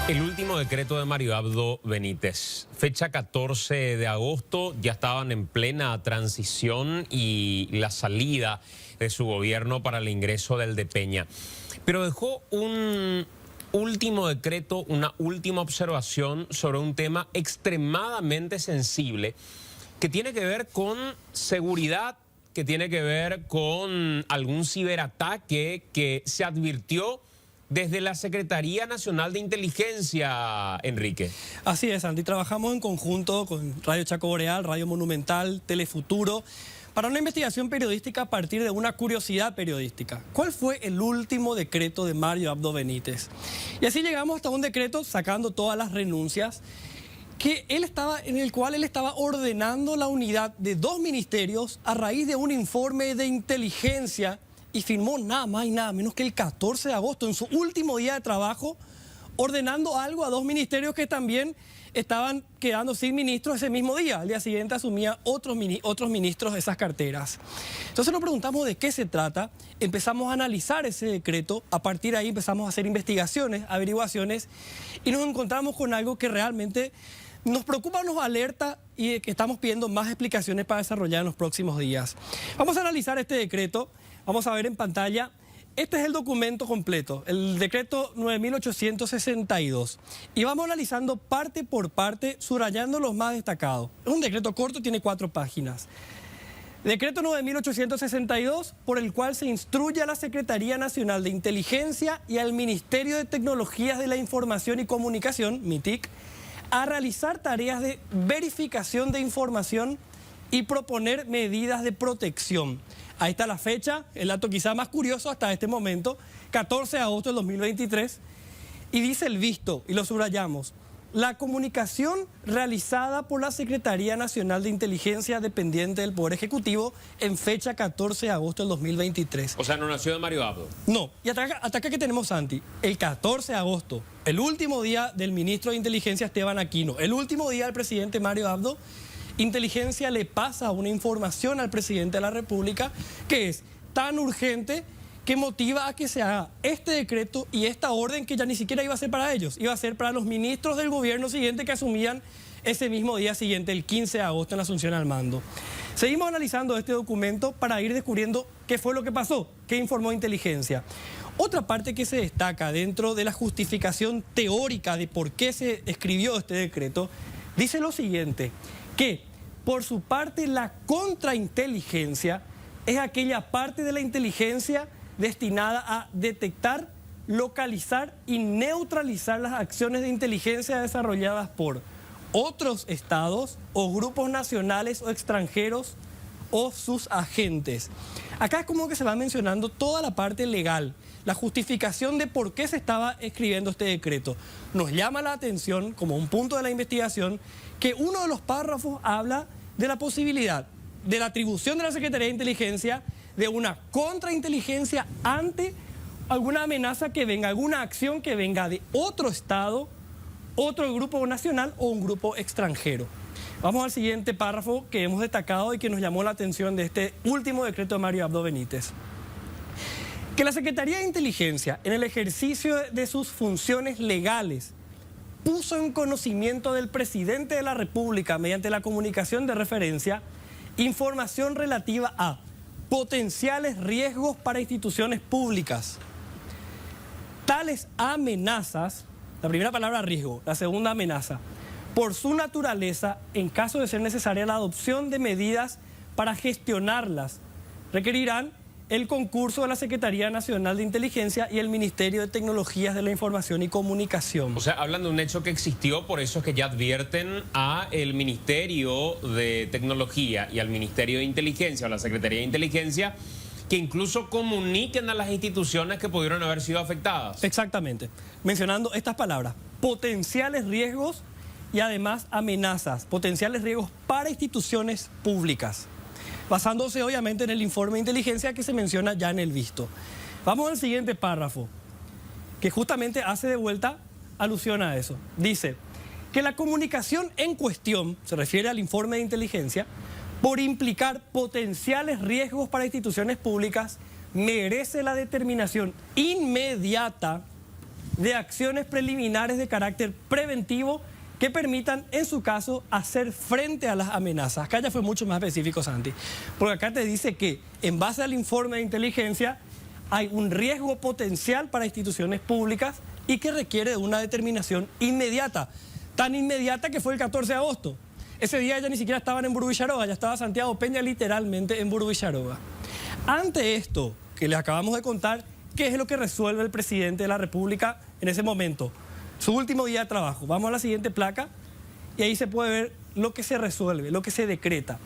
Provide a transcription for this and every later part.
El último decreto de Mario Abdo Benítez, fecha 14 de agosto, ya estaban en plena transición y la salida de su gobierno para el ingreso del de Peña. Pero dejó un último decreto, una última observación sobre un tema extremadamente sensible que tiene que ver con seguridad, que tiene que ver con algún ciberataque que se advirtió desde la Secretaría Nacional de Inteligencia, Enrique. Así es, Andy. Trabajamos en conjunto con Radio Chaco Boreal, Radio Monumental, Telefuturo, para una investigación periodística a partir de una curiosidad periodística. ¿Cuál fue el último decreto de Mario Abdo Benítez? Y así llegamos hasta un decreto sacando todas las renuncias en el cual él estaba ordenando la unidad de 2 ministerios a raíz de un informe de inteligencia. Y firmó nada más y nada menos que el 14 de agosto, en su último día de trabajo, ordenando algo a 2 ministerios que también estaban quedando sin ministros ese mismo día. Al día siguiente asumía otros ministros esas carteras. Entonces nos preguntamos de qué se trata, empezamos a analizar ese decreto, a partir de ahí empezamos a hacer investigaciones, averiguaciones, y nos encontramos con algo que realmente nos preocupa, nos alerta y que estamos pidiendo más explicaciones para desarrollar en los próximos días. Vamos a analizar este decreto. Vamos a ver en pantalla, este es el documento completo, el decreto 9862. Y vamos analizando parte por parte, subrayando los más destacados. Es un decreto corto, tiene 4 páginas. Decreto 9862, por el cual se instruye a la Secretaría Nacional de Inteligencia y al Ministerio de Tecnologías de la Información y Comunicación, MITIC, a realizar tareas de verificación de información y proponer medidas de protección. Ahí está la fecha, el dato quizá más curioso hasta este momento, 14 de agosto del 2023, y dice el visto, y lo subrayamos: la comunicación realizada por la Secretaría Nacional de Inteligencia dependiente del Poder Ejecutivo en fecha 14 de agosto del 2023. O sea, no nació de Mario Abdo. No, y hasta acá que tenemos, Santi, el 14 de agosto, el último día del ministro de Inteligencia Esteban Aquino, el último día del presidente Mario Abdo, Inteligencia le pasa una información al presidente de la República que es tan urgente que motiva a que se haga este decreto y esta orden, que ya ni siquiera iba a ser para ellos, iba a ser para los ministros del gobierno siguiente que asumían ese mismo día siguiente, el 15 de agosto, en la asunción al mando. Seguimos analizando este documento para ir descubriendo qué fue lo que pasó, qué informó Inteligencia. Otra parte que se destaca dentro de la justificación teórica de por qué se escribió este decreto, dice lo siguiente, que por su parte la contrainteligencia es aquella parte de la inteligencia destinada a detectar, localizar y neutralizar las acciones de inteligencia desarrolladas por otros estados o grupos nacionales o extranjeros o sus agentes. Acá es como que se va mencionando toda la parte legal, la justificación de por qué se estaba escribiendo este decreto. Nos llama la atención, como un punto de la investigación, que uno de los párrafos habla de la posibilidad de la atribución de la Secretaría de Inteligencia de una contrainteligencia ante alguna amenaza que venga, alguna acción que venga de otro estado, otro grupo nacional o un grupo extranjero. Vamos al siguiente párrafo que hemos destacado y que nos llamó la atención de este último decreto de Mario Abdo Benítez. Que la Secretaría de Inteligencia, en el ejercicio de sus funciones legales, puso en conocimiento del presidente de la República, mediante la comunicación de referencia, información relativa a potenciales riesgos para instituciones públicas. Tales amenazas, la primera palabra riesgo, la segunda amenaza, por su naturaleza, en caso de ser necesaria la adopción de medidas para gestionarlas, requerirán el concurso de la Secretaría Nacional de Inteligencia y el Ministerio de Tecnologías de la Información y Comunicación. O sea, hablan de un hecho que existió, por eso es que ya advierten al Ministerio de Tecnología y al Ministerio de Inteligencia o la Secretaría de Inteligencia que incluso comuniquen a las instituciones que pudieron haber sido afectadas. Exactamente, mencionando estas palabras: potenciales riesgos y además amenazas, potenciales riesgos para instituciones públicas, basándose obviamente en el informe de inteligencia que se menciona ya en el visto. Vamos al siguiente párrafo, que justamente hace de vuelta alusión a eso. Dice que la comunicación en cuestión, se refiere al informe de inteligencia, por implicar potenciales riesgos para instituciones públicas, merece la determinación inmediata de acciones preliminares de carácter preventivo que permitan, en su caso, hacer frente a las amenazas. Acá ya fue mucho más específico, Santi, porque acá te dice que, en base al informe de inteligencia, hay un riesgo potencial para instituciones públicas y que requiere de una determinación inmediata, tan inmediata que fue el 14 de agosto. Ese día ya ni siquiera estaban en Burú Villaroga, ya estaba Santiago Peña literalmente en Burú Villaroga. Ante esto que les acabamos de contar, ¿qué es lo que resuelve el presidente de la República en ese momento? Su último día de trabajo. Vamos a la siguiente placa y ahí se puede ver lo que se resuelve, lo que se decreta.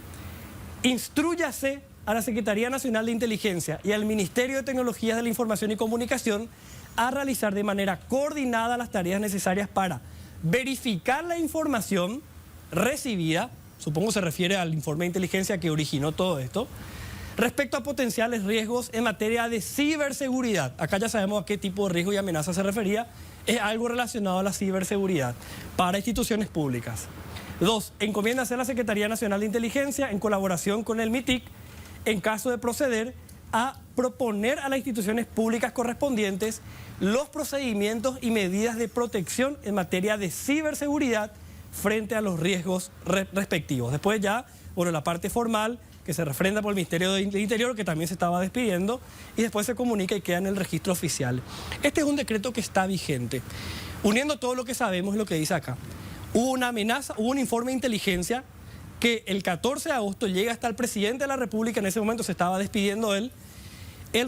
Instrúyase a la Secretaría Nacional de Inteligencia y al Ministerio de Tecnologías de la Información y Comunicación a realizar de manera coordinada las tareas necesarias para verificar la información recibida, supongo se refiere al informe de inteligencia que originó todo esto, respecto a potenciales riesgos en materia de ciberseguridad. Acá ya sabemos a qué tipo de riesgo y amenaza se refería. Es algo relacionado a la ciberseguridad para instituciones públicas. 2. Encomiéndase a la Secretaría Nacional de Inteligencia, en colaboración con el MITIC, en caso de proceder, a proponer a las instituciones públicas correspondientes los procedimientos y medidas de protección en materia de ciberseguridad frente a los riesgos respectivos. Después ya, bueno, la parte formal, que se refrenda por el Ministerio del Interior, que también se estaba despidiendo, y después se comunica y queda en el registro oficial. Este es un decreto que está vigente. Uniendo todo lo que sabemos y lo que dice acá, hubo una amenaza, hubo un informe de inteligencia que el 14 de agosto llega hasta el presidente de la República, en ese momento se estaba despidiendo él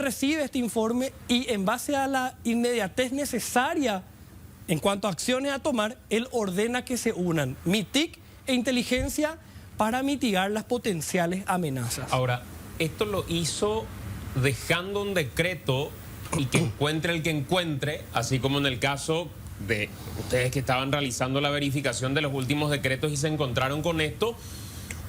recibe este informe y, en base a la inmediatez necesaria en cuanto a acciones a tomar, él ordena que se unan MITIC e inteligencia para mitigar las potenciales amenazas. Ahora, esto lo hizo dejando un decreto y que encuentre el que encuentre, así como en el caso de ustedes que estaban realizando la verificación de los últimos decretos y se encontraron con esto,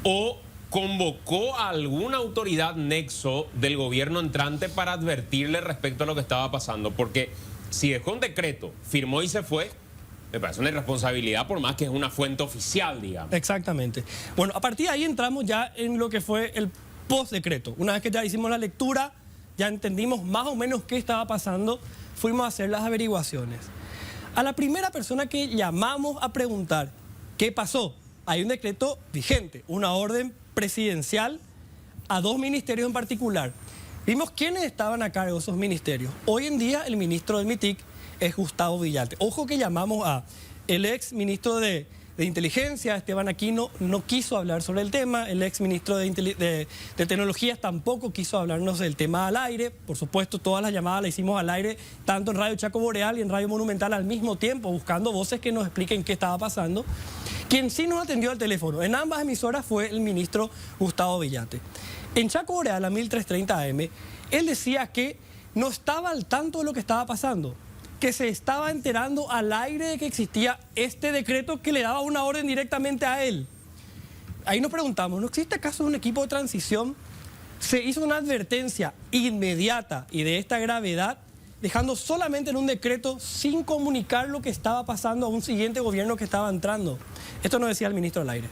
o convocó a alguna autoridad nexo del gobierno entrante para advertirle respecto a lo que estaba pasando. Porque si dejó un decreto, firmó y se fue, me parece una irresponsabilidad, por más que es una fuente oficial, digamos. Exactamente. Bueno, a partir de ahí entramos ya en lo que fue el post-decreto. Una vez que ya hicimos la lectura, ya entendimos más o menos qué estaba pasando, fuimos a hacer las averiguaciones. A la primera persona que llamamos a preguntar qué pasó, hay un decreto vigente, una orden presidencial a 2 ministerios en particular. Vimos quiénes estaban a cargo de esos ministerios. Hoy en día el ministro del MITIC es Gustavo Villate. Ojo que llamamos a el ex ministro de Inteligencia, Esteban Aquino, no quiso hablar sobre el tema. El ex ministro de Tecnologías tampoco quiso hablarnos del tema al aire. Por supuesto, todas las llamadas las hicimos al aire, tanto en Radio Chaco Boreal y en Radio Monumental al mismo tiempo, buscando voces que nos expliquen qué estaba pasando. Quien sí nos atendió al teléfono en ambas emisoras fue el ministro Gustavo Villate. En Chaco Boreal, a 1330 AM, él decía que no estaba al tanto de lo que estaba pasando, que se estaba enterando al aire de que existía este decreto que le daba una orden directamente a él. Ahí nos preguntamos, ¿no existe acaso un equipo de transición? Se hizo una advertencia inmediata y de esta gravedad, dejando solamente en un decreto sin comunicar lo que estaba pasando a un siguiente gobierno que estaba entrando. Esto nos decía el ministro al aire.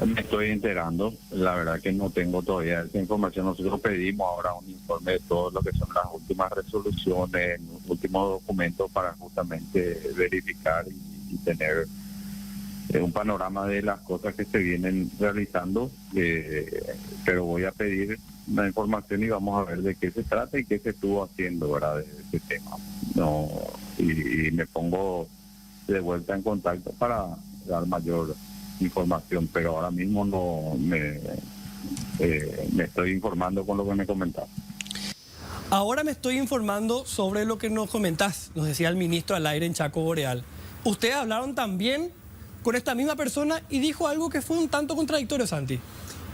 Me estoy enterando, la verdad que no tengo todavía esa información. Nosotros pedimos ahora un informe de todo lo que son las últimas resoluciones, los últimos documentos para justamente verificar y tener un panorama de las cosas que se vienen realizando, pero voy a pedir la información y vamos a ver de qué se trata y qué se estuvo haciendo, ¿verdad?, de este tema. No, y me pongo de vuelta en contacto para dar mayor información, pero ahora mismo no me estoy informando con lo que me comentás. Ahora me estoy informando sobre lo que nos comentás, nos decía el ministro al aire en Chaco Boreal. Ustedes hablaron también con esta misma persona y dijo algo que fue un tanto contradictorio, Santi.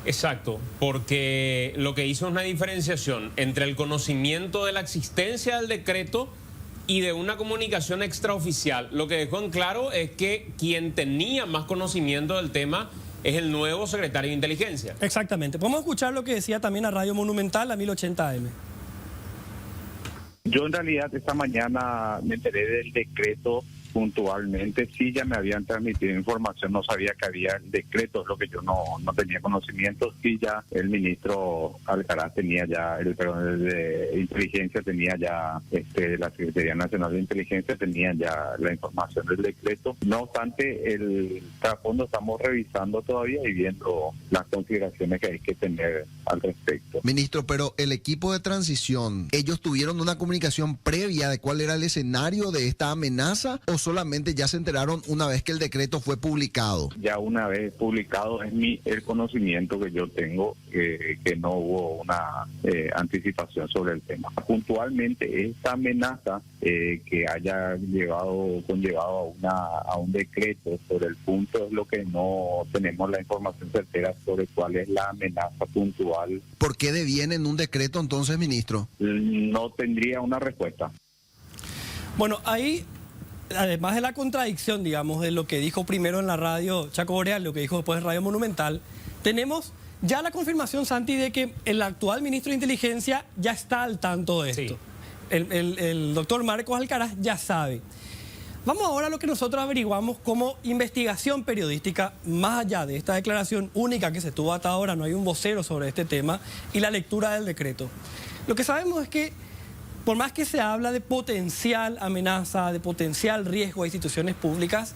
Exacto, porque lo que hizo es una diferenciación entre el conocimiento de la existencia del decreto y de una comunicación extraoficial. Lo que dejó en claro es que quien tenía más conocimiento del tema es el nuevo secretario de Inteligencia. Exactamente. Podemos escuchar lo que decía también a Radio Monumental, a 1080 AM. Yo en realidad esta mañana me enteré del decreto puntualmente sí ya me habían transmitido información, no sabía que había el decreto, es lo que yo no tenía conocimiento. Sí, ya el ministro Alcaraz tenía ya, el de Inteligencia tenía ya, la Secretaría Nacional de Inteligencia tenía ya la información del decreto. No obstante, el trasfondo estamos revisando todavía y viendo las consideraciones que hay que tener al respecto. Ministro, pero el equipo de transición, ¿ellos tuvieron una comunicación previa de cuál era el escenario de esta amenaza o solamente ya se enteraron una vez que el decreto fue publicado? Ya una vez publicado es el conocimiento que yo tengo, que no hubo una anticipación sobre el tema. Puntualmente esta amenaza que haya conllevado a un decreto sobre el punto es lo que no tenemos la información certera sobre cuál es la amenaza puntual. ¿Por qué deviene en un decreto entonces, ministro? No tendría una respuesta. Bueno, ahí, además de la contradicción, digamos, de lo que dijo primero en la radio Chaco Boreal, lo que dijo después en Radio Monumental, tenemos ya la confirmación, Santi, de que el actual ministro de Inteligencia ya está al tanto de esto. Sí. El doctor Marcos Alcaraz ya sabe. Vamos ahora a lo que nosotros averiguamos como investigación periodística, más allá de esta declaración única que se tuvo hasta ahora, no hay un vocero sobre este tema, y la lectura del decreto. Lo que sabemos es que, por más que se habla de potencial amenaza, de potencial riesgo a instituciones públicas,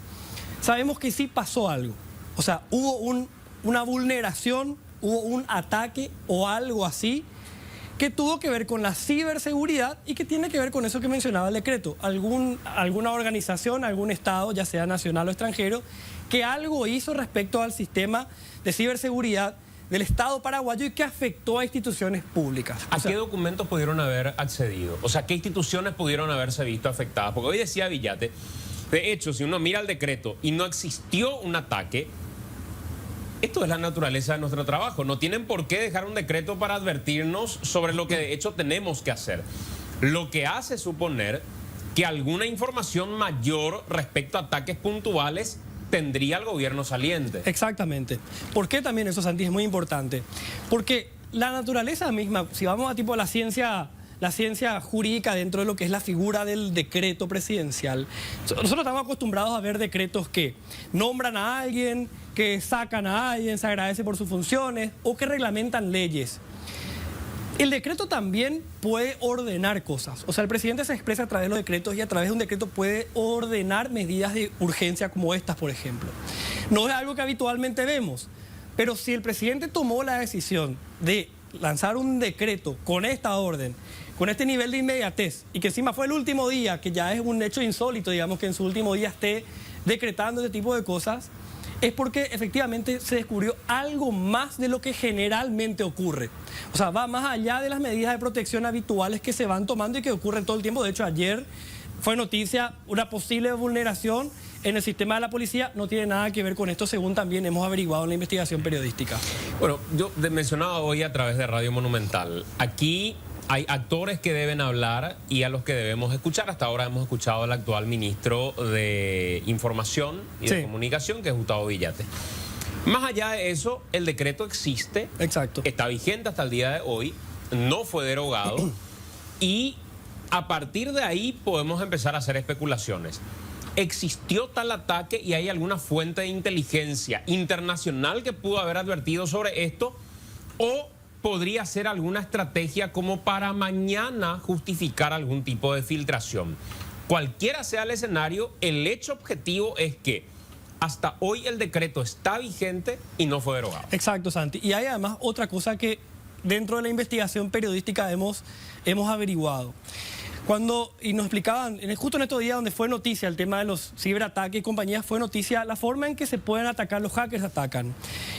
sabemos que sí pasó algo. O sea, hubo una vulneración, hubo un ataque o algo así que tuvo que ver con la ciberseguridad y que tiene que ver con eso que mencionaba el decreto. Alguna organización, algún Estado, ya sea nacional o extranjero, que algo hizo respecto al sistema de ciberseguridad del Estado paraguayo y que afectó a instituciones públicas. ¿A qué documentos pudieron haber accedido? O sea, ¿qué instituciones pudieron haberse visto afectadas? Porque hoy decía Villate, de hecho, si uno mira el decreto y no existió un ataque, esto es la naturaleza de nuestro trabajo. No tienen por qué dejar un decreto para advertirnos sobre lo que de hecho tenemos que hacer. Lo que hace suponer que alguna información mayor respecto a ataques puntuales tendría el gobierno saliente. Exactamente. ¿Por qué también eso, Santi, es muy importante? Porque la naturaleza misma, si vamos a tipo la ciencia jurídica dentro de lo que es la figura del decreto presidencial, nosotros estamos acostumbrados a ver decretos que nombran a alguien, que sacan a alguien, se agradece por sus funciones o que reglamentan leyes. El decreto también puede ordenar cosas. O sea, el presidente se expresa a través de los decretos y a través de un decreto puede ordenar medidas de urgencia como estas, por ejemplo. No es algo que habitualmente vemos, pero si el presidente tomó la decisión de lanzar un decreto con esta orden, con este nivel de inmediatez, y que encima fue el último día, que ya es un hecho insólito, digamos, que en su último día esté decretando este tipo de cosas, es porque efectivamente se descubrió algo más de lo que generalmente ocurre. O sea, va más allá de las medidas de protección habituales que se van tomando y que ocurren todo el tiempo. De hecho, ayer fue noticia una posible vulneración en el sistema de la policía. No tiene nada que ver con esto, según también hemos averiguado en la investigación periodística. Bueno, yo mencionaba hoy a través de Radio Monumental, aquí hay actores que deben hablar y a los que debemos escuchar. Hasta ahora hemos escuchado al actual ministro de Información y de Comunicación, que es Gustavo Villate. Más allá de eso, el decreto existe. Exacto. Está vigente hasta el día de hoy, no fue derogado y a partir de ahí podemos empezar a hacer especulaciones. ¿Existió tal ataque y hay alguna fuente de inteligencia internacional que pudo haber advertido sobre esto? ¿O podría ser alguna estrategia como para mañana justificar algún tipo de filtración? Cualquiera sea el escenario, el hecho objetivo es que hasta hoy el decreto está vigente y no fue derogado. Exacto, Santi. Y hay además otra cosa que dentro de la investigación periodística hemos averiguado. Y nos explicaban, justo en estos días donde fue noticia el tema de los ciberataques y compañías, fue noticia la forma en que se pueden atacar, los hackers atacan.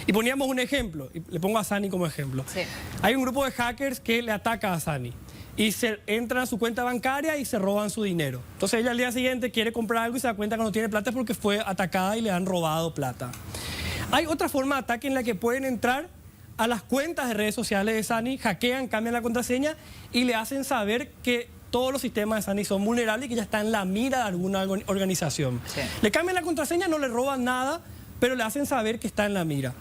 Y poníamos un ejemplo, y le pongo a Sani como ejemplo. Sí. Hay un grupo de hackers que le ataca a Sani y entran a su cuenta bancaria y se roban su dinero. Entonces ella al día siguiente quiere comprar algo y se da cuenta que no tiene plata porque fue atacada y le han robado plata. Hay otra forma de ataque en la que pueden entrar a las cuentas de redes sociales de Sani, hackean, cambian la contraseña y le hacen saber que todos los sistemas de Sani son vulnerables y que ya está en la mira de alguna organización. Sí. Le cambian la contraseña, no le roban nada, pero le hacen saber que está en la mira.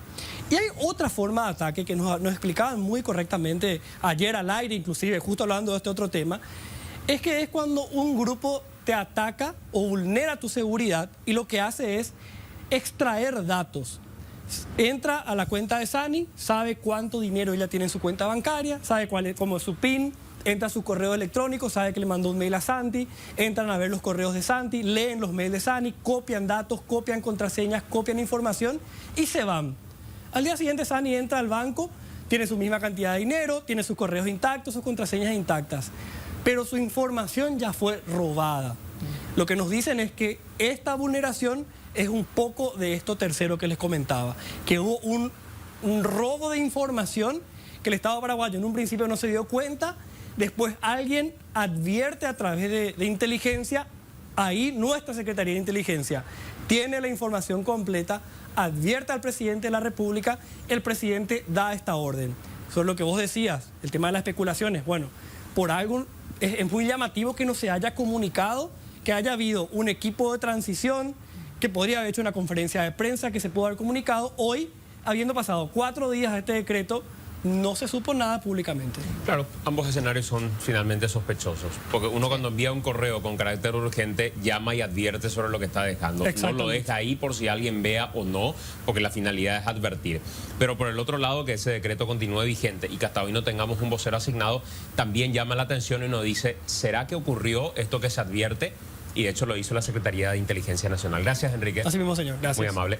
Y hay otra forma de ataque que nos explicaban muy correctamente ayer al aire, inclusive justo hablando de este otro tema, es que es cuando un grupo te ataca o vulnera tu seguridad y lo que hace es extraer datos. Entra a la cuenta de Sani, sabe cuánto dinero ella tiene en su cuenta bancaria, sabe cómo es su PIN, entra a su correo electrónico, sabe que le mandó un mail a Santi, entran a ver los correos de Santi, leen los mails de Sani, copian datos, copian contraseñas, copian información y se van. Al día siguiente Sani entra al banco, tiene su misma cantidad de dinero, tiene sus correos intactos, sus contraseñas intactas, pero su información ya fue robada. Lo que nos dicen es que esta vulneración es un poco de esto tercero que les comentaba, que hubo un robo de información que el Estado paraguayo en un principio no se dio cuenta, después alguien advierte a través de inteligencia, ahí nuestra Secretaría de Inteligencia tiene la información completa, advierte al presidente de la República, el presidente da esta orden. Eso es lo que vos decías, el tema de las especulaciones. Bueno, por algo es muy llamativo que no se haya comunicado, que haya habido un equipo de transición, que podría haber hecho una conferencia de prensa, que se pudo haber comunicado. Hoy, habiendo pasado 4 días de este decreto, no se supo nada públicamente. Claro, ambos escenarios son finalmente sospechosos, porque uno cuando envía un correo con carácter urgente llama y advierte sobre lo que está dejando. No lo deja ahí por si alguien vea o no, porque la finalidad es advertir. Pero por el otro lado, que ese decreto continúe vigente y que hasta hoy no tengamos un vocero asignado, también llama la atención y nos dice, ¿será que ocurrió esto que se advierte? Y de hecho lo hizo la Secretaría de Inteligencia Nacional. Gracias, Enrique. Así mismo, señor. Gracias. Muy amable.